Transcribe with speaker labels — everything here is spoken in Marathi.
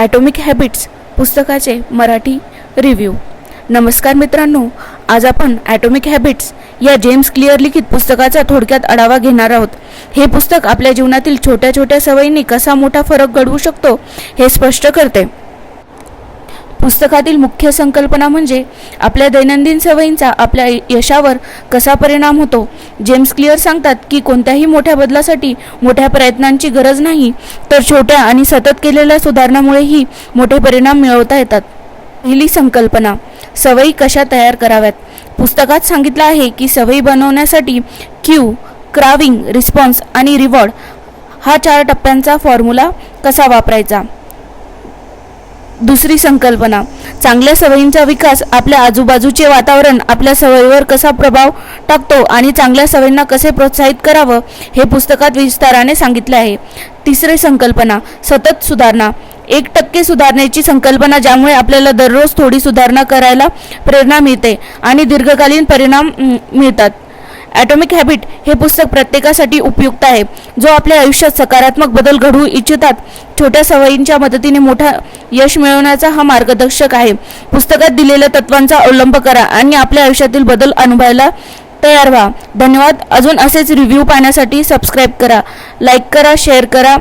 Speaker 1: ॲटॉमिक हॅबिट्स पुस्तकाचे मराठी रिव्ह्यू. नमस्कार मित्रांनो, आज आपण ॲटॉमिक हॅबिट्स या जेम्स क्लिअर लिखित पुस्तकाचा थोडक्यात आढावा घेणार आहोत. हे पुस्तक आपल्या जीवनातील छोट्या छोट्या सवयींनी कसा मोठा फरक घडवू शकतो हे स्पष्ट करते. पुस्तकातील मुख्य संकल्पना म्हणजे आपल्या दैनंदिन सवयींचा आपल्या यशावर कसा परिणाम होतो. जेम्स क्लिअर सांगतात की कोणत्याही मोठ्या बदलासाठी मोठ्या प्रयत्नांची गरज नाही, तर छोट्या आणि सतत केलेल्या सुधारणांमुळेही मोठे परिणाम मिळवता येतात. पहिली संकल्पना, सवयी कशा तयार कराव्यात. पुस्तकात सांगितलं आहे की सवयी बनवण्यासाठी क्यू, क्राविंग, रिस्पॉन्स आणि रिवॉर्ड हा 4 टप्प्यांचा फॉर्म्युला कसा वापरायचा. दुसरी संकल्पना, चांगल्या सवयींचा विकास आपल्या आजूबाजूचे वातावरण आपल्या सवयीवर कसा प्रभाव टाकतो आणि चांगल्या सवयींना कसे प्रोत्साहित करावं हे पुस्तकात विस्ताराने सांगितले आहे. तिसरी संकल्पना, सतत सुधारणा. 1% सुधारण्याची संकल्पना, ज्यामुळे आपल्याला दररोज थोडी सुधारणा करायला प्रेरणा मिळते आणि दीर्घकालीन परिणाम मिळतात. ॲटॉमिक हॅबिट हे पुस्तक प्रत्येकासाठी उपयुक्त आहे, जो आपल्या आयुष्यात सकारात्मक बदल घडवू इच्छितात. छोट्या सवयींच्या मदतीने मोठा यश मिळवण्याचा हा मार्गदर्शक आहे. पुस्तकात दिलेल्या तत्वांचा अवलंब करा आणि आपल्या आयुष्यातील बदल अनुभवायला तयार व्हा. धन्यवाद. अजून असेच रिव्ह्यू पाहण्यासाठी सबस्क्राईब करा, लाईक करा, शेअर करा.